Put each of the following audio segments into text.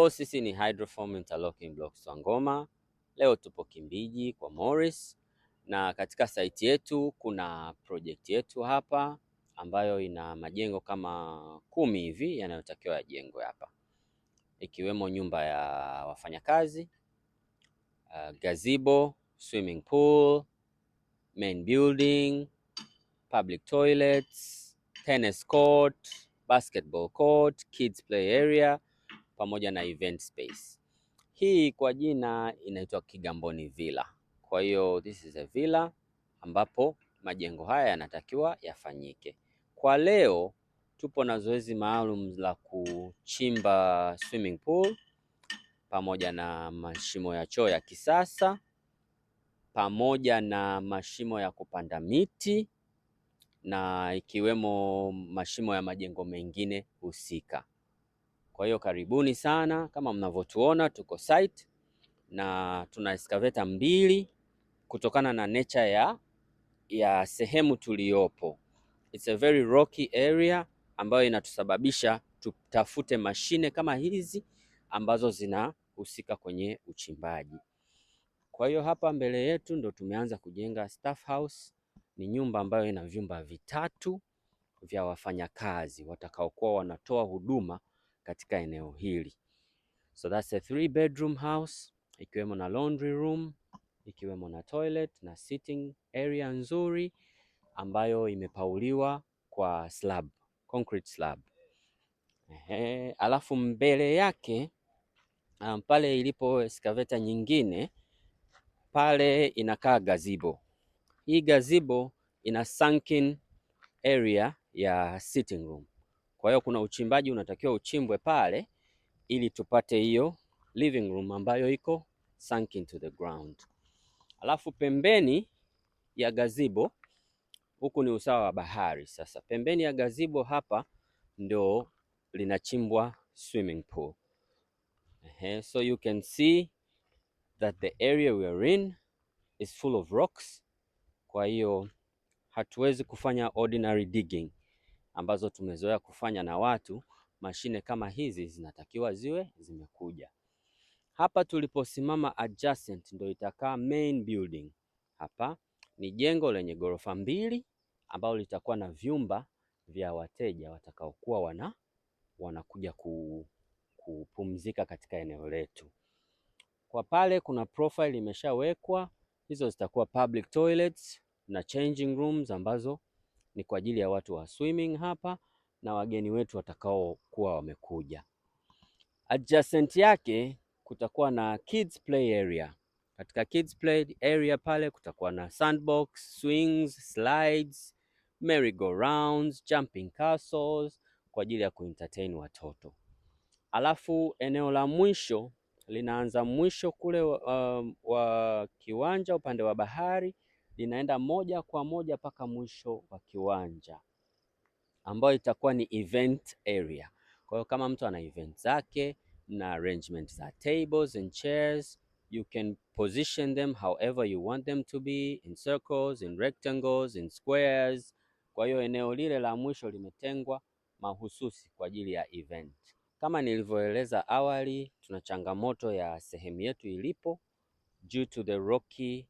Hello, sisi ni Hydroform Interlocking Blocks Wangoma. Leo tupo Kimbiji kwa Morris, na katika site yetu kuna project yetu hapa ambayo ina majengo kama 10 hivi yanayotakiwa yajengwe hapa, ikiwemo nyumba ya wafanyakazi, gazebo, swimming pool, main building, public toilets, tennis court, basketball court, kids play area pamoja na event space. Hii kwa jina inaitwa Kigamboni Villa. Kwa hiyo this is a villa ambapo majengo haya yanatakiwa yafanyike. Kwa leo tupo na zoezi maalum la kuchimba swimming pool pamoja na mashimo ya choo ya kisasa pamoja na mashimo ya kupanda miti na ikiwemo mashimo ya majengo mengine husika. Kwa hiyo karibuni sana, kama mnavyotuona tuko site na tuna excavator 2 kutokana na nature ya sehemu tuliyopo. It's a very rocky area ambayo inatusababisha tutafute mashine kama hizi ambazo zinahusika kwenye uchimbaji. Kwa hiyo hapa mbele yetu ndo tumeanza kujenga staff house. Ni nyumba ambayo ina vyumba 3 vya wafanyakazi watakaokuwa wanatoa huduma katika eneo hili. So that's a 3-bedroom house ikiwemo na laundry room, ikiwemo na toilet na sitting area nzuri ambayo imepauliwa kwa slab, concrete slab. Alafu mbele yake pale ilipo excavator nyingine pale inakaa gazebo. Hii gazebo ina sunken area ya sitting room. Kwa hiyo kuna uchimbaji unatakiwa uchimbwe pale ili tupate hiyo living room ambayo iko sunk into the ground. Alafu pembeni ya gazebo, huku ni usawa wa bahari. Sasa pembeni ya gazebo hapa ndio linachimbwa swimming pool. So you can see that the area we are in is full of rocks. Kwa hiyo hatuwezi kufanya ordinary digging ambazo tumezoea kufanya na watu. Mashine kama hizi zinatakiwa ziwe zimekuja hapa. Tuliposimama adjacent ndio itakaa main building. Hapa ni jengo lenye ghorofa 2 ambalo litakuwa na vyumba vya wateja watakaokuwa wanakuja kupumzika katika eneo letu. Kwa pale kuna profile imeshawekwa, hizo zitakuwa public toilets na changing rooms ambazo ni kwa ajili ya watu wa swimming hapa na wageni wetu watakao kuwa wamekuja. Adjacent yake kutakuwa na kids play area. Katika kids play area pale kutakuwa na sandbox, swings, slides, merry-go-rounds, jumping castles kwa ajili ya kuentertain watoto. Alafu eneo la mwisho linaanza mwisho kule wa kiwanja upande wa bahari, linaenda moja kwa moja mpaka mwisho wa kiwanja ambayo itakuwa ni event area. Kwa hiyo kama mtu ana event zake na arrangement za tables and chairs, you can position them however you want them to be, in circles, in rectangles, in squares. Kwa hiyo eneo lile la mwisho limetengwa mahususi kwa ajili ya event. Kama nilivyoeleza awali, tuna changamoto ya sehemu yetu ilipo due to the rocky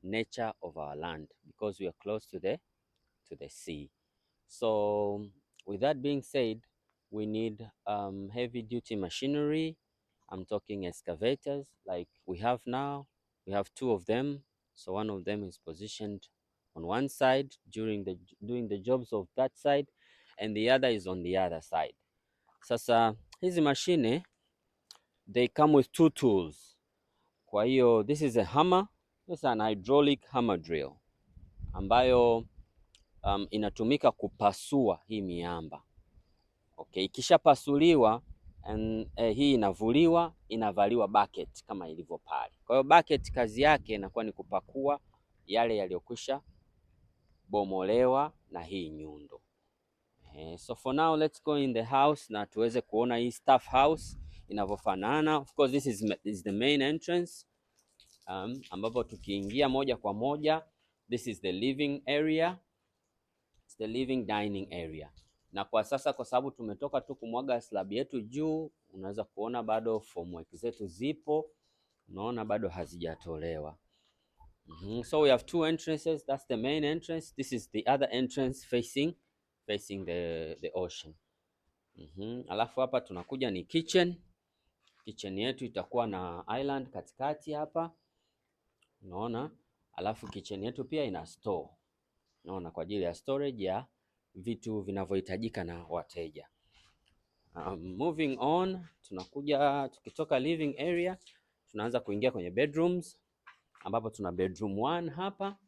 nature of our land because we are close to the sea. So with that being said, we need heavy duty machinery. I'm talking excavators like we have now. We have 2 of them. So one of them is positioned on one side doing the jobs of that side, and the other is on the other side. Sasa hizi mashine they come with 2 tools. Kwa hiyo this is a hammer. This is an hydraulic hammer drill ambayo inatumika kupasua hii miamba. Okay, ikishapasuliwa hii inavuliwa, inavaliwa bucket kama ilivyo pale. Kwa hiyo bucket kazi yake inakuwa ni kupakua yale yaliyokwisha bomolewa na hii nyundo. So for now let's go in the house na tuweze kuona hii staff house inavyofanana. Of course this is the main entrance ambapo tukiingia moja kwa moja, this is the living area. It's the living dining area. na kwa sasa kwa sababu tumetoka tu kumwaga slab yetu juu, unaweza kuona bado formwork zetu zipo, unaona bado hazijatolewa. So we have two entrances. That's the main entrance. This is the other entrance facing the ocean. Alafu hapa tunakuja ni kitchen. Kitchen yetu itakuwa na island katikati hapa, unaona. Alafu kitchen yetu pia ina store, unaona, kwa ajili ya storage ya vitu vinavyohitajika na wateja. Moving on, tunakuja tukitoka living area tunaanza kuingia kwenye bedrooms, ambapo tuna bedroom 1 hapa.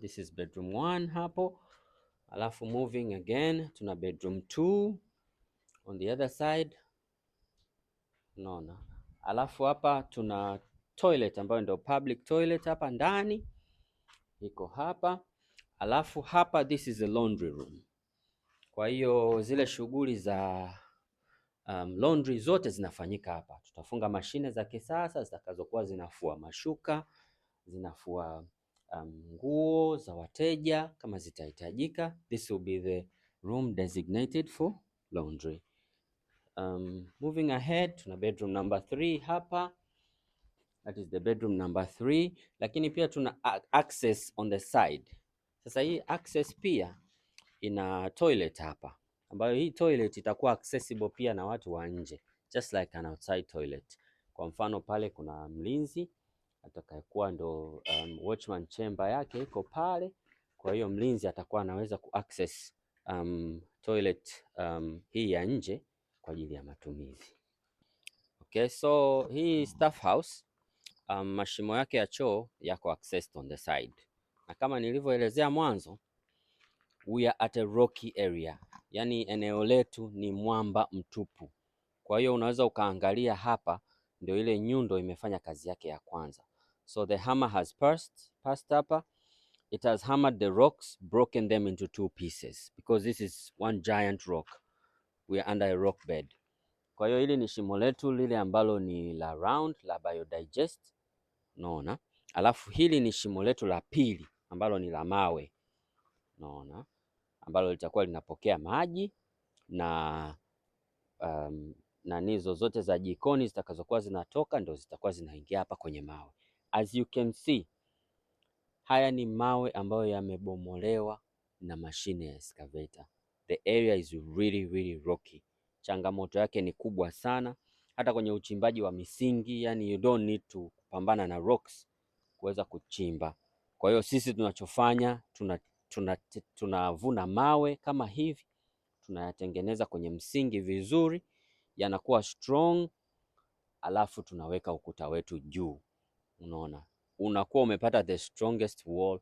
This is bedroom 1 hapo. Alafu moving again tuna bedroom 2 on the other side, unaona. Alafu hapa tuna toilet ambayo ndio public toilet hapa ndani, iko hapa. Alafu hapa this is a laundry room. Kwa hiyo zile shughuli za laundry zote zinafanyika hapa. Tutafunga mashine za kisasa zitakazokuwa zinafua mashuka, zinafua nguo za wateja kama zitahitajika. This will be the room designated for laundry. Moving ahead, tuna bedroom number 3 hapa. That is the bedroom number 3, lakini pia tuna access on the side. Sasa hii access pia ina toilet hapa, ambayo hii toilet itakuwa accessible pia na watu wa nje, just like an outside toilet. Kwa mfano pale kuna mlinzi atakayekuwa ndo watchman chamber yake iko pale, kwa hiyo mlinzi atakuwa anaweza kuaccess toilet hii ya nje kwa ajili ya matumizi. Okay, so hii staff house mashimo yake ya choo yako accessed on the side, na kama nilivyoelezea mwanzo, we are at a rocky area, yani eneo letu ni mwamba mtupu. Kwa hiyo unaweza ukaangalia hapa, ndio ile nyundo imefanya kazi yake ya kwanza. So the hammer has passed hapa. It has hammered the rocks, broken them into 2 pieces because this is one giant rock. We are under a rock bed. Kwa hiyo hili ni shimo letu lile ambalo ni la round la biodigest, unaona. Alafu hili ni shimo letu la pili ambalo ni la mawe, unaona, ambalo litakuwa linapokea maji na nizo zote za jikoni zitakazokuwa zinatoka ndio zitakuwa zinaingia hapa kwenye mawe. As you can see, haya ni mawe ambayo yamebomolewa na mashine ya excavator. The area is really rocky. Changamoto yake ni kubwa sana, hata kwenye uchimbaji wa misingi, yani you don't need to kupambana na rocks kuweza kuchimba. Kwa hiyo sisi tunachofanya tunavuna mawe kama hivi, tunayatengeneza kwenye msingi vizuri, yanakuwa strong, alafu tunaweka ukuta wetu juu, unaona, unakuwa umepata the strongest wall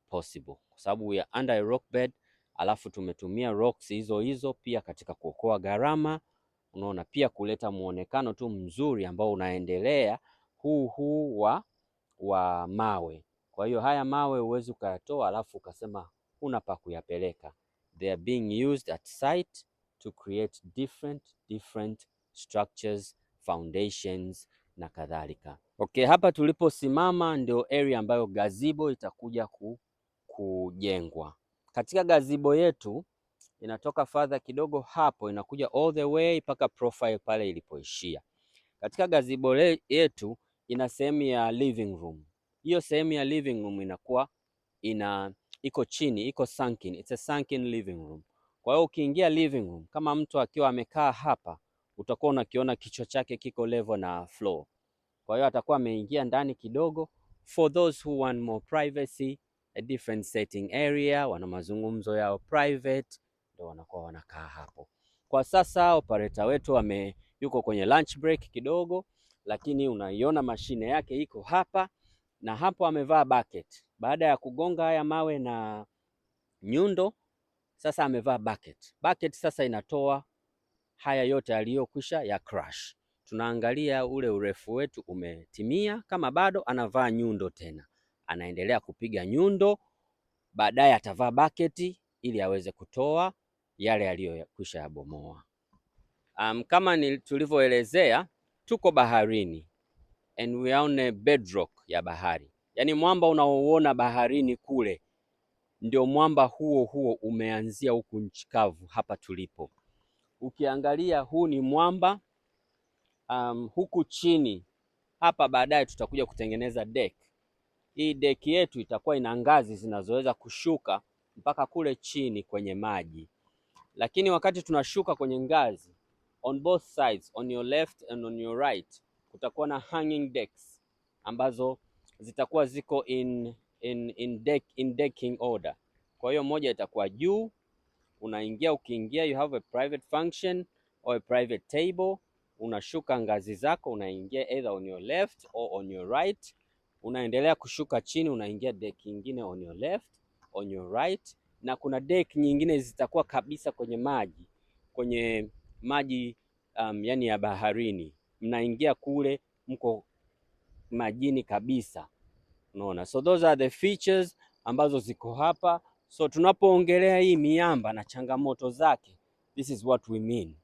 possible, kwa sababu we are under a rock bed. Alafu tumetumia rocks hizo pia katika kuokoa gharama, unaona, pia kuleta muonekano tu mzuri ambao unaendelea huu wa mawe. Kwa hiyo haya mawe huwezi ukayatoa alafu ukasema huna pa kuyapeleka. They are being used at site to create different structures, foundations na kadhalika. Okay, hapa tuliposimama ndio area ambayo gazebo itakuja kujengwa. Katika gazebo yetu inatoka further kidogo hapo, inakuja all the way mpaka profile pale ilipoishia. Katika gazebo yetu ina sehemu ya living room. Hiyo sehemu ya living room inakuwa iko chini, iko sunken. It's a sunken living room. Kwa hiyo ukiingia living room, kama mtu akiwa amekaa hapa, utakuwa unakiona kichwa chake kiko level na floor. Kwa hiyo atakuwa ameingia ndani kidogo. For those who want more privacy, a different setting area, wana mazungumzo yao private, ndio wanakuwa wanakaa hapo. Kwa sasa operator wetu yuko kwenye lunch break kidogo, lakini unaiona mashine yake iko hapa, na hapo amevaa bucket. Baada ya kugonga haya mawe na nyundo, sasa amevaa bucket. Bucket sasa inatoa haya yote aliyokwisha ya crush. Tunaangalia ule urefu wetu umetimia. Kama bado, anavaa nyundo tena, anaendelea kupiga nyundo. Baadaye atavaa bucket ili aweze kutoa yale aliyokwisha yabomoa. Kama tulivyoelezea, tuko baharini and we are on a bedrock ya bahari, yaani mwamba unaoona baharini kule ndio mwamba huo umeanzia huku nchi kavu hapa tulipo. Ukiangalia huu ni mwamba huku chini hapa, baadaye tutakuja kutengeneza deck. Hii deck yetu itakuwa ina ngazi zinazoweza kushuka mpaka kule chini kwenye maji, lakini wakati tunashuka kwenye ngazi, on both sides, on your left and on your right, kutakuwa na hanging decks ambazo zitakuwa ziko in decking order. Kwa hiyo moja itakuwa juu, unaingia, ukiingia you have a private function or a private table, unashuka ngazi zako, unaingia either on your left or on your right, unaendelea kushuka chini, unaingia deck nyingine on your left, on your right, na kuna deck nyingine zitakuwa kabisa kwenye maji yani ya baharini, mnaingia kule, mko majini kabisa, unaona. So those are the features ambazo ziko hapa. So tunapoongelea hii miamba na changamoto zake, this is what we mean,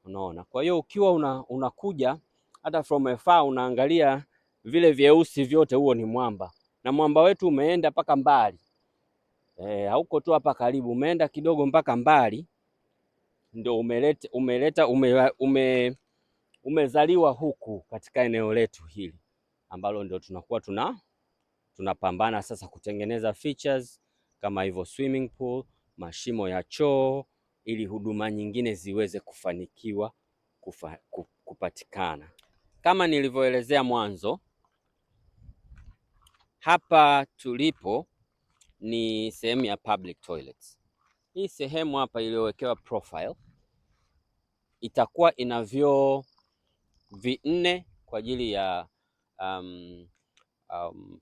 unaona. Kwa hiyo ukiwa unakuja hata from afar unaangalia vile vyeusi vyote, huo ni mwamba, na mwamba wetu umeenda mpaka mbali, hauko tu hapa karibu, umeenda kidogo mpaka mbali, ndio umezaliwa huku katika eneo letu hili ambalo ndio tunakuwa tunapambana sasa kutengeneza features kama hivyo swimming pool, mashimo ya choo, ili huduma nyingine ziweze kufanikiwa kupatikana. Kama nilivyoelezea mwanzo, hapa tulipo ni sehemu ya public toilets. Hii sehemu hapa iliyowekewa profile itakuwa ina vyoo vinne kwa ajili ya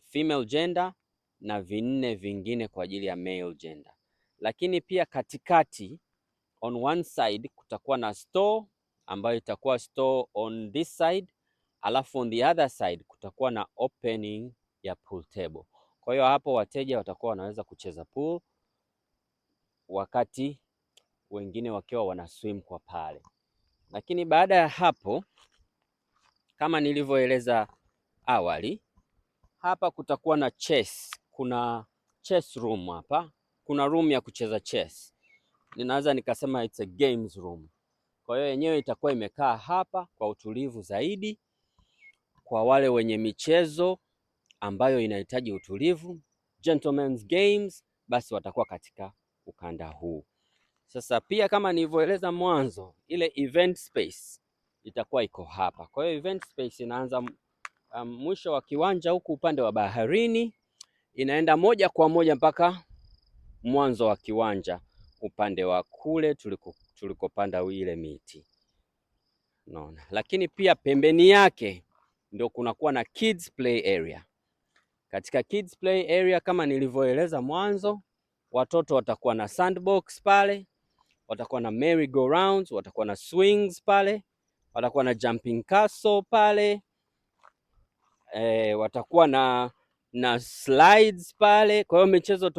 female gender na vinne vingine kwa ajili ya male gender, lakini pia katikati on one side kutakuwa na store ambayo itakuwa store on this side, alafu on the other side kutakuwa na opening ya pool table. Kwa hiyo hapo wateja watakuwa wanaweza kucheza pool wakati wengine wakiwa wana swim kwa pale. Lakini baada ya hapo, kama nilivyoeleza awali, hapa kutakuwa na chess. Kuna chess room hapa, kuna room ya kucheza chess. Ninaweza nikasema it's a games room. Kwa hiyo yenyewe itakuwa imekaa hapa kwa utulivu zaidi. Kwa wale wenye michezo ambayo inahitaji utulivu, gentlemen's games, basi watakuwa katika ukanda huu. Sasa pia kama nilivyoeleza mwanzo, ile event space itakuwa iko hapa. Kwa hiyo event space inaanza mwisho wa kiwanja huku upande wa baharini, inaenda moja kwa moja mpaka mwanzo wa kiwanja upande wa kule tulikopanda ile miti, unaona. Lakini pia pembeni yake ndio kunakuwa na kids play area. Katika kids play area kama nilivyoeleza mwanzo, watoto watakuwa na sandbox pale, watakuwa na merry go rounds, watakuwa na swings pale, watakuwa na jumping castle pale, watakuwa na slides pale. Kwa hiyo michezo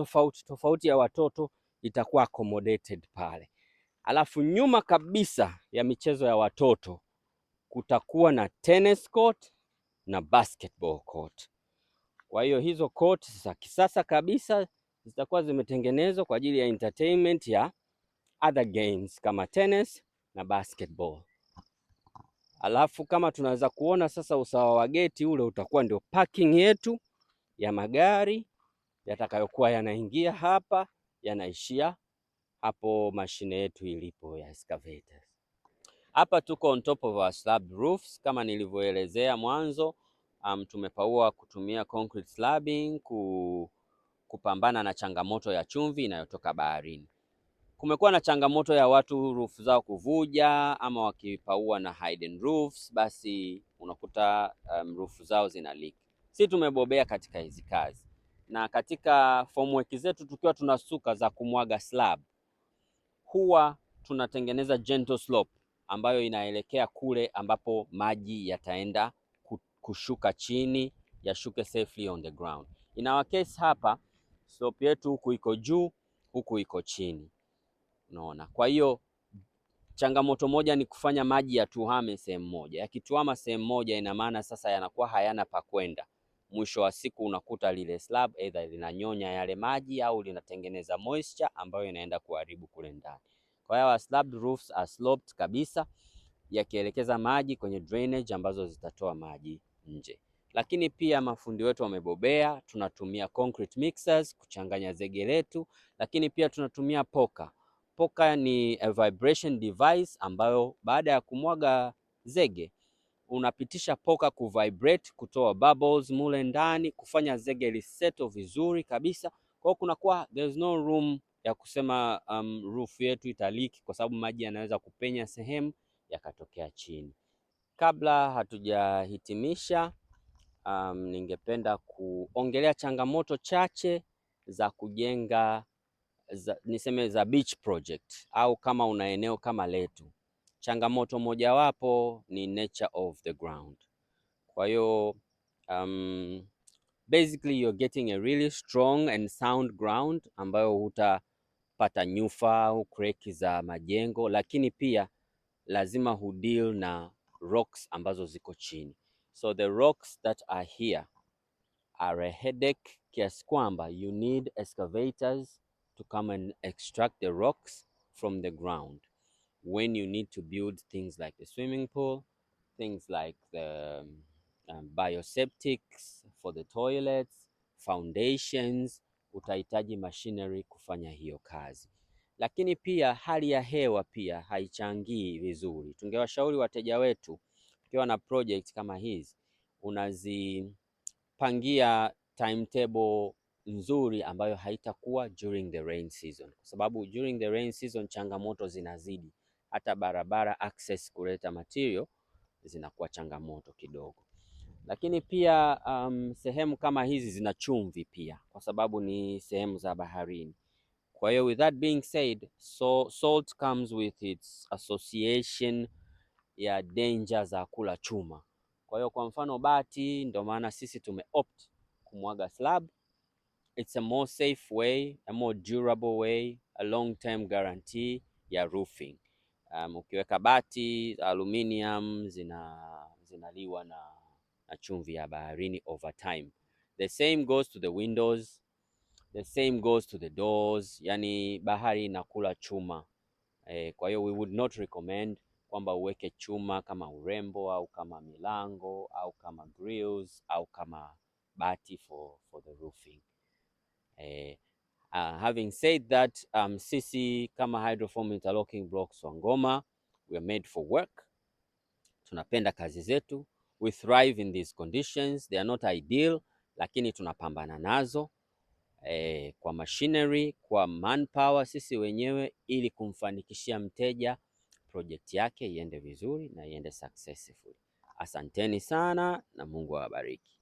tofauti ya watoto itakuwa accommodated pale. Alafu nyuma kabisa ya michezo ya watoto kutakuwa na tennis court na basketball court. Kwa hiyo hizo court za kisasa kabisa zitakuwa zimetengenezwa kwa ajili ya entertainment ya other games kama tennis na basketball. Alafu kama tunaweza kuona sasa, usawa wa geti ule utakuwa ndio parking yetu ya magari yatakayokuwa yanaingia hapa, yanaishia hapo mashine yetu ilipo ya excavators. Hapa tuko on top of our slab roofs kama nilivyoelezea mwanzo. Tumepaua kutumia concrete slabbing kupambana na changamoto ya chumvi inayotoka baharini. Kumekuwa na changamoto ya watu roof zao kuvuja, ama wakipaua na hidden roofs, basi unakuta roof zao zina leak. Sisi tumebobea katika hizi kazi, na katika formwork zetu tukiwa tunasuka za kumwaga slab, huwa tunatengeneza gentle slope ambayo inaelekea kule ambapo maji yataenda kushuka chini, yashuke safely on the ground. In our case hapa slope yetu huku iko juu, huku iko chini, unaona. Kwa hiyo changamoto moja ni kufanya maji yatuhame sehemu moja. Yakituhama sehemu moja, ina maana sasa yanakuwa hayana pa kwenda, mwisho wa siku unakuta lile slab either linanyonya yale maji au linatengeneza moisture ambayo inaenda kuharibu kule ndani. Kwa hiyo slab roofs are sloped kabisa, yakielekeza maji kwenye drainage ambazo zitatoa maji nje. Lakini pia mafundi wetu wamebobea, tunatumia concrete mixers kuchanganya zege letu, lakini pia tunatumia poka. Poka ni a vibration device ambayo baada ya kumwaga zege unapitisha poka kuvibrate, kutoa bubbles mule ndani, kufanya zege liseto vizuri kabisa. Kwa hiyo kunakuwa there's no room ya kusema roof yetu italiki, kwa sababu maji yanaweza kupenya sehemu yakatokea chini. Kabla hatujahitimisha, ningependa kuongelea changamoto chache za kujenga niseme za beach project, au kama una eneo kama letu. Changamoto mojawapo ni nature of the ground. Kwa hiyo basically you're getting a really strong and sound ground ambayo hutapata nyufa au kreki za majengo, lakini pia lazima hudeal na rocks ambazo ziko chini. So the rocks that are here are a headache, kiasi kwamba you need excavators to come and extract the rocks from the ground when you need to build things like the swimming pool, things like the bioseptics for the toilets, foundations. Utahitaji machinery kufanya hiyo kazi. Lakini pia hali ya hewa pia haichangii vizuri. Tungewashauri wateja wetu, ukiwa na project kama hizi, unazipangia timetable nzuri ambayo haitakuwa during the rain season, kwa sababu during the rain season changamoto zinazidi. Hata barabara access kuleta material zinakuwa changamoto kidogo. Lakini pia sehemu kama hizi zina chumvi pia, kwa sababu ni sehemu za baharini. Kwa hiyo with that being said, so salt comes with its association ya danger za kula chuma. Kwa hiyo kwa mfano bati, ndio maana sisi tumeopt kumwaga slab. It's a more safe way, a more durable way, a long term guarantee ya roofing. Ukiweka bati, aluminium zinaliwa na chumvi ya baharini over time. The same goes to the windows, the same goes to the doors. Yani bahari inakula chuma. Kwa hiyo we would not recommend kwamba uweke chuma kama urembo au kama milango au kama grills au kama bati for the roofing. Having said that, sisi kama Hydroform Interlocking Blocks Wangoma, we are made for work. Tunapenda kazi zetu. We thrive in these conditions. They are not ideal, lakini tunapambana nazo kwa machinery, kwa manpower sisi wenyewe, ili kumfanikishia mteja project yake iende vizuri na iende successfully. Asanteni sana na Mungu awabariki.